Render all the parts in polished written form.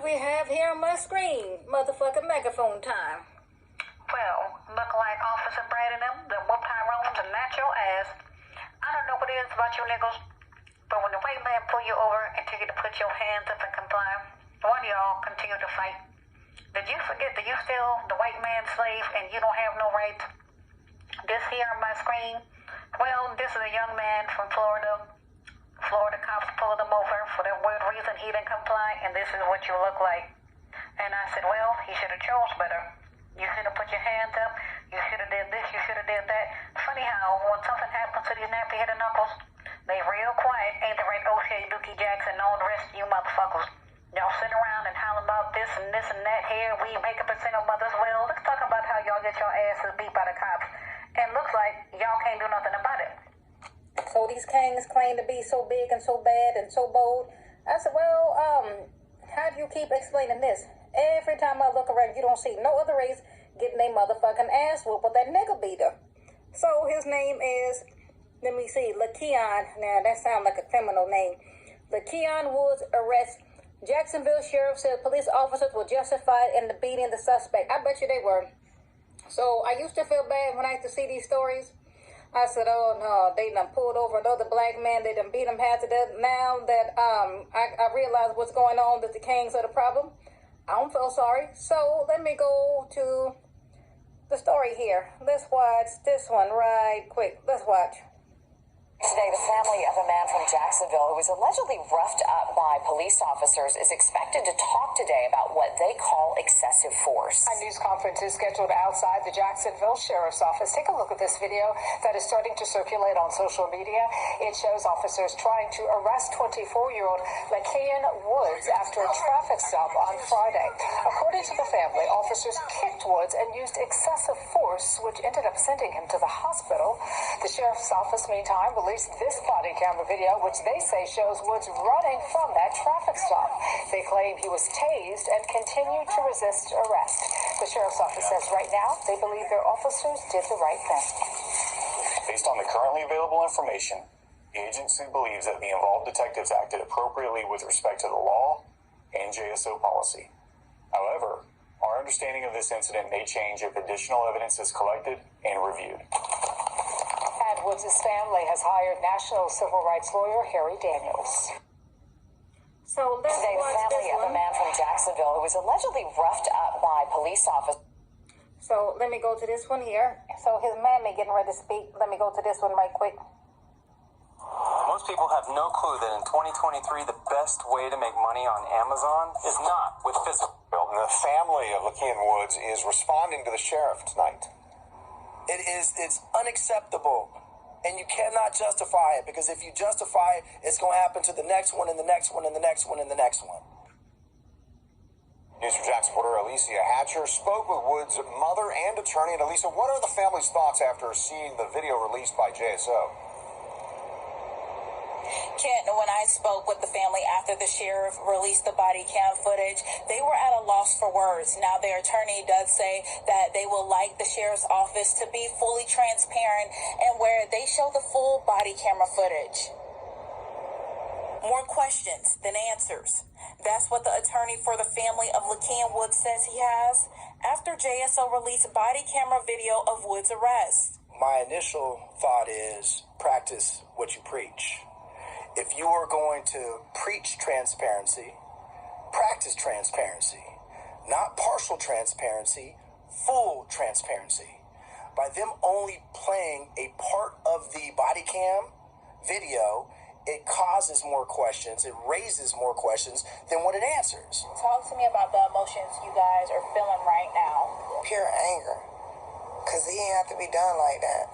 we have here on my screen? Motherfucking megaphone time. Well, look like Officer Brad and them that whoop Tyroach and knock your ass. I don't know what it is about you niggas, but when the white man pull you over and tell you to put your hands up and comply, one of y'all continue to fight. Did you forget that you still the white man's slave and you don't have no rights? This here on my screen, well, this is a young man from Florida. Florida cops pulled him over for that weird reason he didn't comply, and this is what you look like. And I said, well, he should have chose better. You should have put your hands up. You should have did this. You should have did that. Funny how when something happens to these nappy-headed knuckles, they real quiet. Ain't the right O'Shea, Dookie Jackson, and all the rest of you motherfuckers. Y'all sit around and holler about this and that here. We make up a single mothers. Well, let's talk about how y'all get your asses beat by the cops. And looks like y'all can't do nothing about it. So these kings claim to be so big and so bad and so bold. I said, well, how do you keep explaining this? Every time I look around, you don't see no other race getting a motherfucking ass whoop with that nigga beater. So his name is, let me see, LaKeon. Now that sounds like a criminal name. LaKeon Woods arrest. Jacksonville sheriff said police officers were justified in the beating the suspect. I bet you they were. So I used to feel bad when I used to see these stories. I said, oh no, they done pulled over another black man. They done beat him half to death. Now that I realize what's going on, that the kings are the problem, I don't feel sorry. So let me go to the story here. Let's watch this one right quick. Let's watch. Today, the family of a man from Jacksonville who was allegedly roughed up by police officers is expected to talk today about what they call excessive force. A news conference is scheduled outside the Jacksonville Sheriff's Office. Take a look at this video that is starting to circulate on social media. It shows officers trying to arrest 24-year-old LaKeon Woods after a traffic stop on Friday. According to the family, officers kicked Woods and used excessive force, which ended up sending him to the hospital. The Sheriff's Office, meantime, released this body camera video, which they say shows Woods running from that traffic stop. They claim he was tased and continued to resist arrest. The Sheriff's Office says right now they believe their officers did the right thing. Based on the currently available information, the agency believes that the involved detectives acted appropriately with respect to the law and JSO policy. However, our understanding of this incident may change if additional evidence is collected and reviewed. Woods' family has hired national civil rights lawyer Harry Daniels. So let's Today, the watch family this of a one. man from Jacksonville who was allegedly roughed up by police officers. So let me go to this one here. So his mammy getting ready to speak. Let me go to this one right quick. Most people have no clue that in 2023, the best way to make money on Amazon is not with physical. And the family of LaKeon Woods is responding to the sheriff tonight. It's unacceptable. And you cannot justify it, because if you justify it, it's going to happen to the next one and the next one and the next one and the next one. News from Jackson reporter Alicia Hatcher spoke with Woods' mother and attorney. And Alicia, what are the family's thoughts after seeing the video released by JSO? Kent, when I spoke with the family after the sheriff released the body cam footage, they were at a loss for words. Now, their attorney does say that they will like the sheriff's office to be fully transparent and where they show the full body camera footage. More questions than answers. That's what the attorney for the family of LaKeon Woods says he has after JSO released body camera video of Woods' arrest. My initial thought is practice what you preach. If you are going to preach transparency, practice transparency. Not partial transparency, full transparency. By them only playing a part of the body cam video, it causes more questions, it raises more questions than what it answers. Talk to me about the emotions you guys are feeling right now. Pure anger, because he didn't have to be done like that.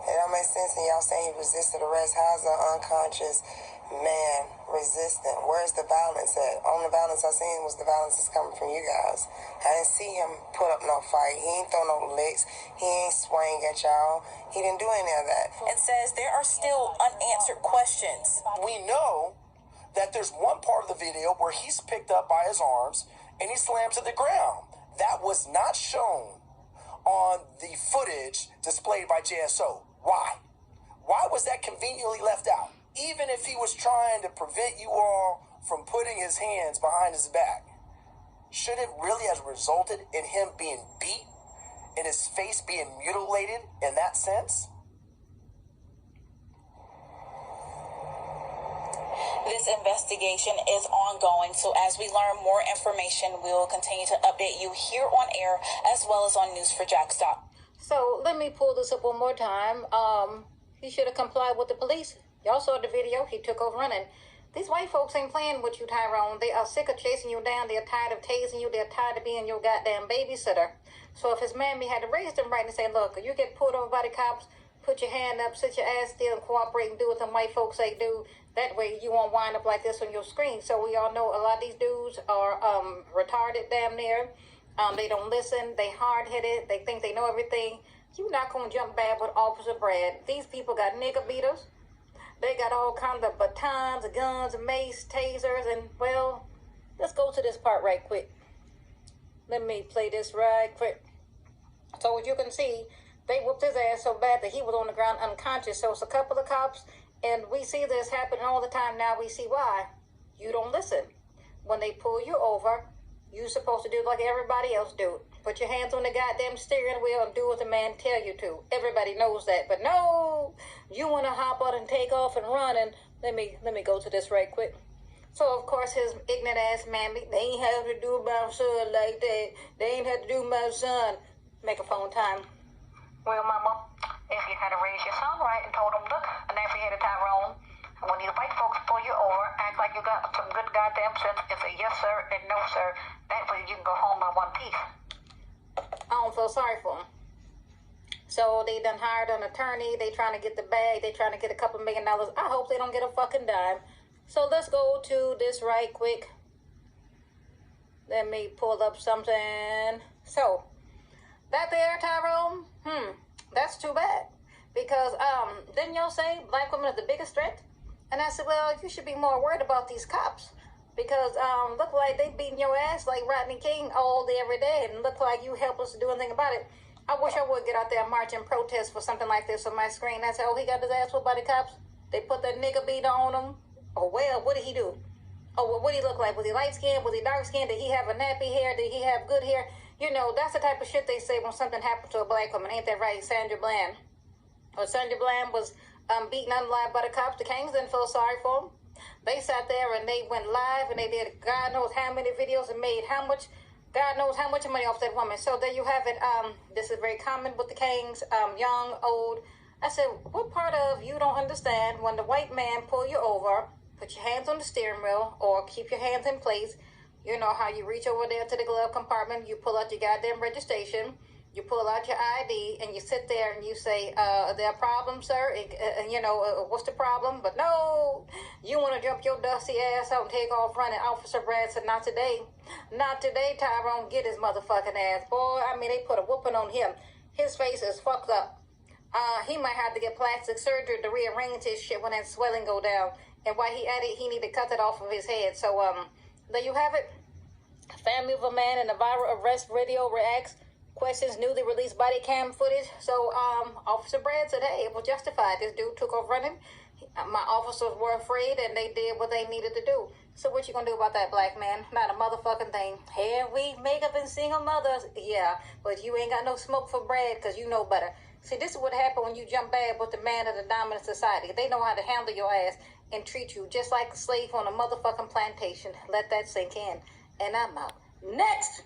It don't make sense in y'all saying he resisted arrest. How's an unconscious man resistant? Where's the violence at? Only violence I seen was the violence that's coming from you guys. I didn't see him put up no fight. He ain't throw no licks. He ain't swing at y'all. He didn't do any of that. And says there are still unanswered questions. We know that there's one part of the video where he's picked up by his arms and he slammed to the ground. That was not shown on the footage displayed by JSO. Why? Why was that conveniently left out? Even if he was trying to prevent you all from putting his hands behind his back, should it really have resulted in him being beat and his face being mutilated in that sense? This investigation is ongoing, so as we learn more information, we will continue to update you here on air as well as on News4Jax. So let me pull this up one more time. He should have complied with the police. Y'all saw the video. He took over running. These white folks ain't playing with you, Tyrone. They are sick of chasing you down. They're tired of tasing you. They're tired of being your goddamn babysitter. So if his mammy had to raise them right and say, look, you get pulled over by the cops, put your hand up, sit your ass still, and cooperate and do what them white folks say do. That way you won't wind up like this on your screen. So we all know a lot of these dudes are retarded damn near. They don't listen. They hard-headed. They think they know everything. You're not going to jump bad with Officer Brad. These people got nigger beaters. They got all kinds of batons, guns, mace, tasers, and, well, let's go to this part right quick. Let me play this right quick. So as you can see, they whooped his ass so bad that he was on the ground unconscious. So it's a couple of cops, and we see this happening all the time now. We see why. You don't listen. When they pull you over, you're supposed to do like everybody else do. Put your hands on the goddamn steering wheel and do what the man tell you to. Everybody knows that. But no, you want to hop out and take off and run. And let me go to this right quick. So, of course, his ignorant ass mammy, they ain't have to do my son like that. They ain't have to do my son. Make a phone time. Well, Mama, if you had to raise your son right and told him, look, and if you had a Tyrone, when these white folks pull you over, act like you got some good goddamn sense and say yes, sir, and no, sir. That way you can go home in one piece. I don't feel sorry for him. So they done hired an attorney. They trying to get the bag. They trying to get a couple $1 million. I hope they don't get a fucking dime. So let's go to this right quick. Let me pull up something. So that there, Tyrone, that's too bad. Because didn't y'all say black women are the biggest threat? And I said, well, you should be more worried about these cops. Because look like they beating your ass like Rodney King all day, every day. And look like you helpless to do anything about it. I wish I would get out there and march and protest for something like this on my screen. I said, oh, he got his ass whooped by the cops. They put that nigga beat on him. Oh, well, what did he do? Oh, well, what did he look like? Was he light-skinned? Was he dark-skinned? Did he have a nappy hair? Did he have good hair? You know, that's the type of shit they say when something happens to a black woman. Ain't that right, Sandra Bland? When Sandra Bland was beaten unalive by the cops, the Kings didn't feel sorry for him. They sat there and they went live and they did God knows how many videos and made how much, God knows how much money off that woman. So there you have it. This is very common with the Kings, young, old. I said, what part of you don't understand when the white man pull you over, put your hands on the steering wheel or keep your hands in place? You know how you reach over there to the glove compartment, you pull out your goddamn registration, you pull out your ID, and you sit there and you say, are there problems, sir? What's the problem? But no, you want to jump your dusty ass out and take off running. Officer Brad said, not today. Not today, Tyrone. Get his motherfucking ass. Boy, I mean, they put a whooping on him. His face is fucked up. He might have to get plastic surgery to rearrange his shit when that swelling go down. And while he at it, he need to cut it off of his head. So, there you have it. Family of a man in a viral arrest video reacts. Questions newly released body cam footage. So, Officer Brad said, hey, it was justified. This dude took off running. My officers were afraid and they did what they needed to do. So what you gonna do about that, black man? Not a motherfucking thing. Hair, wig, makeup, and single mothers. Yeah, but you ain't got no smoke for Brad because you know better. See, this is what happened when you jump bad with the man of the dominant society. They know how to handle your ass and treat you just like a slave on a motherfucking plantation. Let that sink in. And I'm out. Next!